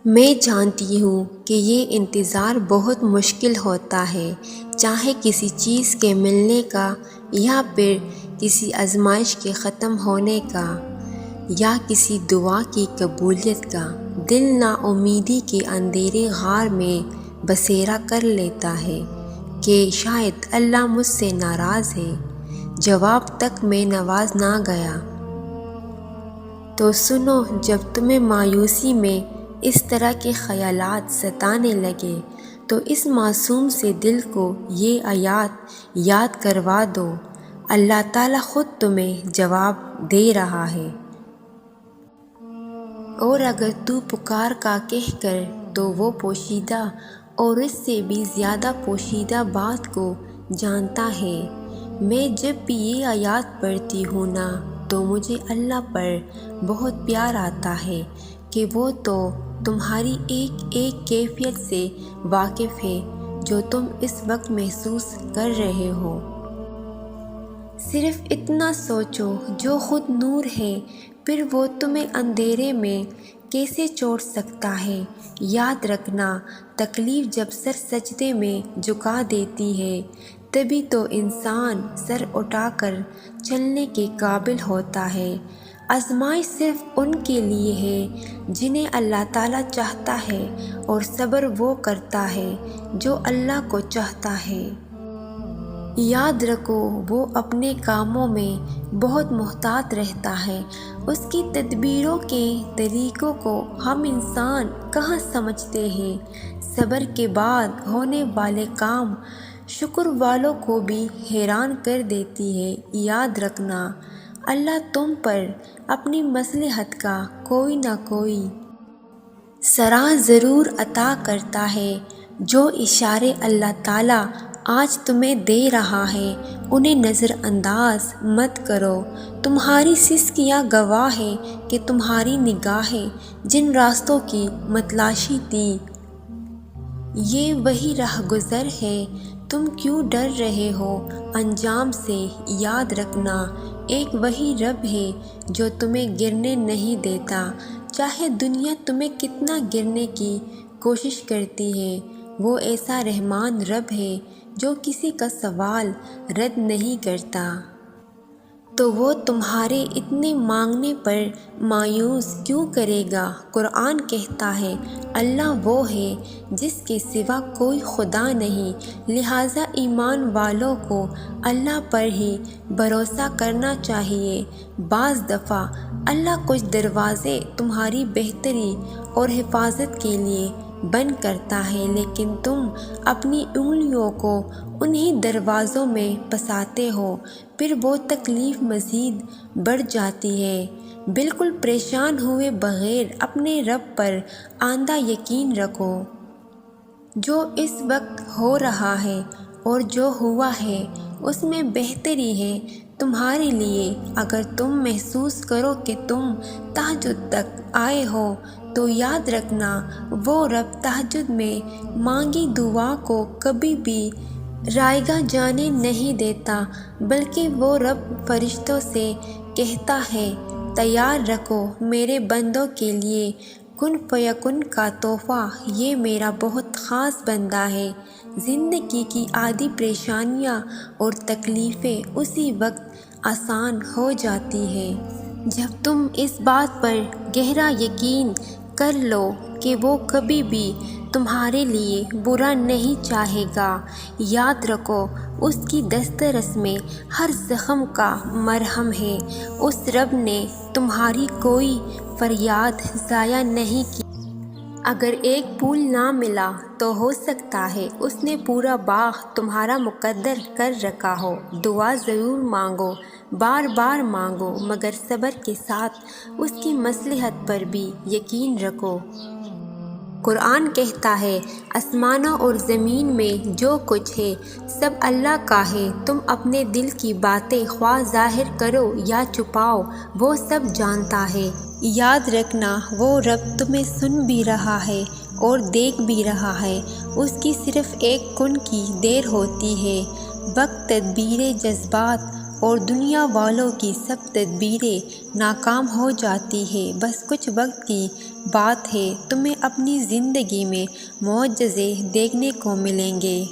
میں جانتی ہوں کہ یہ انتظار بہت مشکل ہوتا ہے، چاہے کسی چیز کے ملنے کا یا پھر کسی آزمائش کے ختم ہونے کا یا کسی دعا کی قبولیت کا۔ دل نا امیدی کے اندھیرے غار میں بسیرا کر لیتا ہے کہ شاید اللہ مجھ سے ناراض ہے، جواب تک میں نواز نہ گیا۔ تو سنو، جب تمہیں مایوسی میں اس طرح کے خیالات ستانے لگے تو اس معصوم سے دل کو یہ آیات یاد کروا دو، اللہ تعالیٰ خود تمہیں جواب دے رہا ہے۔ اور اگر تو پکار کا کہہ کر تو وہ پوشیدہ اور اس سے بھی زیادہ پوشیدہ بات کو جانتا ہے۔ میں جب بھی یہ آیات پڑھتی ہوں نا تو مجھے اللہ پر بہت پیار آتا ہے کہ وہ تو تمہاری ایک ایک کیفیت سے واقف ہے جو تم اس وقت محسوس کر رہے ہو۔ صرف اتنا سوچو، جو خود نور ہے پھر وہ تمہیں اندھیرے میں کیسے چھوڑ سکتا ہے؟ یاد رکھنا، تکلیف جب سر سجدے میں جھکا دیتی ہے تبھی تو انسان سر اٹھا کر چلنے کے قابل ہوتا ہے۔ آزمائش صرف ان کے لیے ہے جنہیں اللہ تعالیٰ چاہتا ہے، اور صبر وہ کرتا ہے جو اللہ کو چاہتا ہے۔ یاد رکھو، وہ اپنے کاموں میں بہت محتاط رہتا ہے۔ اس کی تدبیروں کے طریقوں کو ہم انسان کہاں سمجھتے ہیں۔ صبر کے بعد ہونے والے کام شکر والوں کو بھی حیران کر دیتی ہے۔ یاد رکھنا، اللہ تم پر اپنی مصلحت کا کوئی نہ کوئی سرا ضرور عطا کرتا ہے۔ جو اشارے اللہ تعالیٰ آج تمہیں دے رہا ہے انہیں نظر انداز مت کرو۔ تمہاری سسکیاں گواہ ہے کہ تمہاری نگاہیں جن راستوں کی متلاشی تھی یہ وہی راہ گزر ہے۔ تم کیوں ڈر رہے ہو انجام سے؟ یاد رکھنا، ایک وہی رب ہے جو تمہیں گرنے نہیں دیتا، چاہے دنیا تمہیں کتنا گرنے کی کوشش کرتی ہے۔ وہ ایسا رحمان رب ہے جو کسی کا سوال رد نہیں کرتا۔ تو وہ تمہارے اتنے مانگنے پر مایوس کیوں کرے گا؟ قرآن کہتا ہے اللہ وہ ہے جس کے سوا کوئی خدا نہیں، لہٰذا ایمان والوں کو اللہ پر ہی بھروسہ کرنا چاہیے۔ بعض دفعہ اللہ کچھ دروازے تمہاری بہتری اور حفاظت کے لیے بند کرتا ہے، لیکن تم اپنی انگلیوں کو انہی دروازوں میں پھنساتے ہو، پھر وہ تکلیف مزید بڑھ جاتی ہے۔ بالکل پریشان ہوئے بغیر اپنے رب پر آندھا یقین رکھو۔ جو اس وقت ہو رہا ہے اور جو ہوا ہے اس میں بہتری ہے تمہارے لیے۔ اگر تم محسوس کرو کہ تم تہجد تک آئے ہو تو یاد رکھنا، وہ رب تہجد میں مانگی دعا کو کبھی بھی رائیگاں جانے نہیں دیتا، بلکہ وہ رب فرشتوں سے کہتا ہے تیار رکھو میرے بندوں کے لیے کن فیکن کا تحفہ، یہ میرا بہت خاص بندہ ہے۔ زندگی کی آدھی پریشانیاں اور تکلیفیں اسی وقت آسان ہو جاتی ہیں جب تم اس بات پر گہرا یقین کر لو کہ وہ کبھی بھی تمہارے لیے برا نہیں چاہے گا۔ یاد رکھو، اس کی دسترس میں ہر زخم کا مرہم ہے۔ اس رب نے تمہاری کوئی فریاد ضائع نہیں کی۔ اگر ایک پھول نہ ملا تو ہو سکتا ہے اس نے پورا باغ تمہارا مقدر کر رکھا ہو۔ دعا ضرور مانگو، بار بار مانگو، مگر صبر کے ساتھ اس کی مصلحت پر بھی یقین رکھو۔ قرآن کہتا ہے آسمانوں اور زمین میں جو کچھ ہے سب اللہ کا ہے، تم اپنے دل کی باتیں خواہ ظاہر کرو یا چھپاؤ وہ سب جانتا ہے۔ یاد رکھنا، وہ رب تمہیں سن بھی رہا ہے اور دیکھ بھی رہا ہے۔ اس کی صرف ایک کن کی دیر ہوتی ہے۔ وقت تدبیر جذبات اور دنیا والوں کی سب تدبیریں ناکام ہو جاتی ہیں۔ بس کچھ وقت کی بات ہے، تمہیں اپنی زندگی میں معجزے دیکھنے کو ملیں گے۔